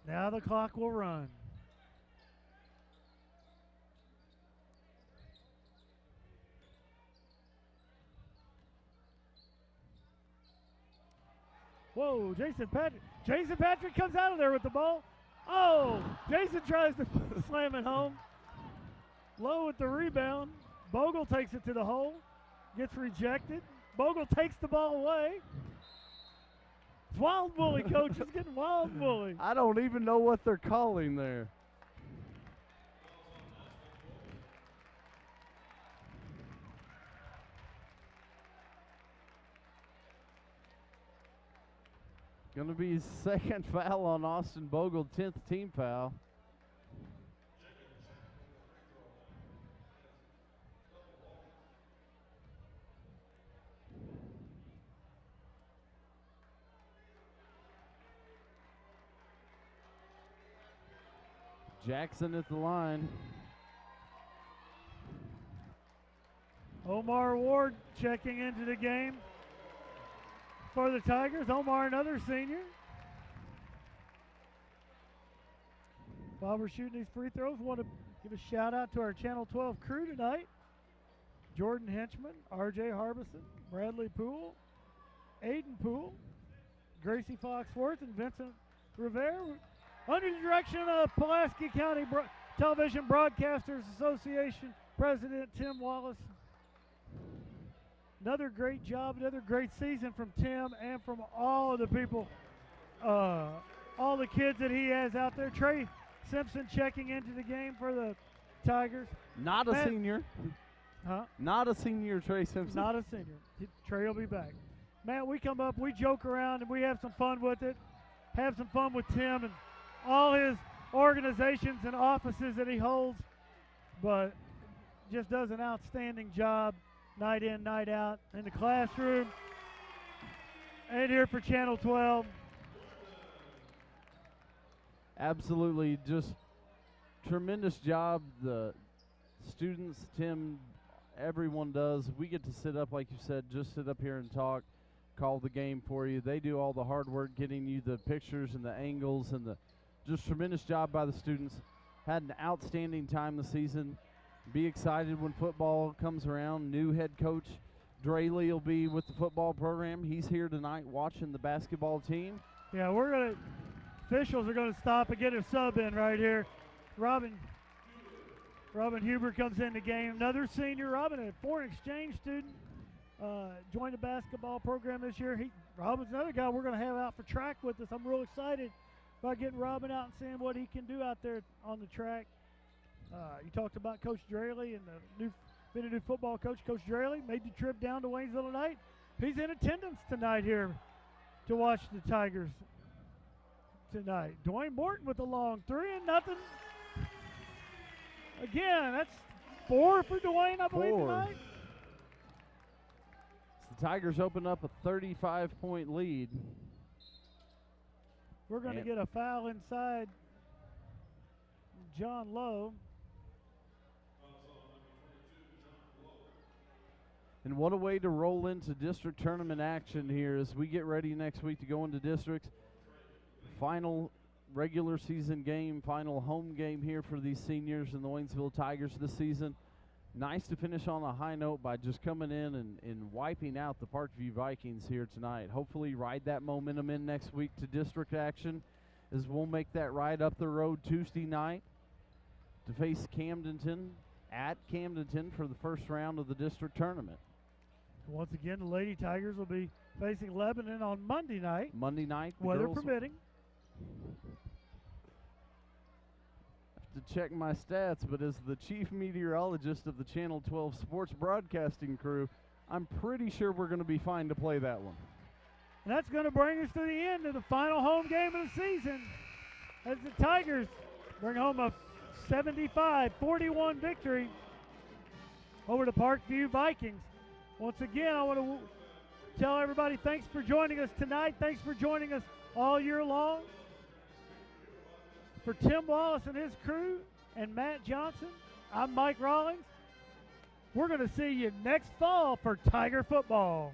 Now the clock will run. Whoa, Jason Patrick. Jason Patrick comes out of there with the ball. Oh, Jason tries to slam it home. Lowe with the rebound. Bogle takes it to the hole. Gets rejected. Bogle takes the ball away. It's wild bully, coach. It's getting wild bully. I don't even know what they're calling there. Going to be second foul on Austin Bogle, 10th team foul. Jackson at the line. Omar Ward checking into the game for the Tigers. Omar, another senior. While we're shooting these free throws, want to give a shout out to our Channel 12 crew tonight. Jordan Henchman, RJ Harbison, Bradley Poole, Aiden Poole, Gracie Foxworth, and Vincent Rivera. Under the direction of Pulaski County Television Broadcasters Association President Tim Wallace. Another great job, another great season from Tim and from all of the people, all the kids that he has out there. Trey Simpson checking into the game for the Tigers. Not a senior. Huh? Not a senior, Trey Simpson. Not a senior. Trey will be back. Matt, we come up, we joke around, and we have some fun with it. have some fun with Tim and all his organizations and offices that he holds, but just does an outstanding job night in, night out in the classroom and here for Channel 12. Absolutely, just tremendous job. The students, Tim, everyone does. We get to sit up, like you said, just sit up here and talk, call the game for you. They do all the hard work getting you the pictures and the angles and the just tremendous job by the students. Had an outstanding time this season. Be excited when football comes around. New head coach Draley will be with the football program. He's here tonight watching the basketball team. Yeah, officials are going to stop and get a sub in right here. Robin Huber comes in the game. Another senior. Robin, a foreign exchange student, joined the basketball program this year. Robin's another guy we're going to have out for track with us. I'm real excited about getting Robin out and seeing what he can do out there on the track. You talked about Coach Draley and being a new football coach. Coach Draley made the trip down to Waynesville tonight. He's in attendance tonight here to watch the Tigers tonight. Dwayne Morton with a long 3-0. Again, that's 4 for Dwayne, I believe, tonight. So the Tigers open up a 35-point lead. We're going to get a foul inside John Lowe. And what a way to roll into district tournament action here as we get ready next week to go into districts. Final regular season game, final home game here for these seniors and the Waynesville Tigers this season. Nice to finish on a high note by just coming in and wiping out the Parkview Vikings here tonight. Hopefully ride that momentum in next week to district action as we'll make that ride up the road Tuesday night to face Camdenton at Camdenton for the first round of the district tournament. Once again, the Lady Tigers will be facing Lebanon on Monday night. Monday night. Weather permitting. Have to check my stats, but as the chief meteorologist of the Channel 12 sports broadcasting crew, I'm pretty sure we're going to be fine to play that one. And that's going to bring us to the end of the final home game of the season as the Tigers bring home a 75-41 victory over the Parkview Vikings. Once again, I want to tell everybody thanks for joining us tonight. Thanks for joining us all year long. For Tim Wallace and his crew and Matt Johnson, I'm Mike Rawlings. We're going to see you next fall for Tiger football.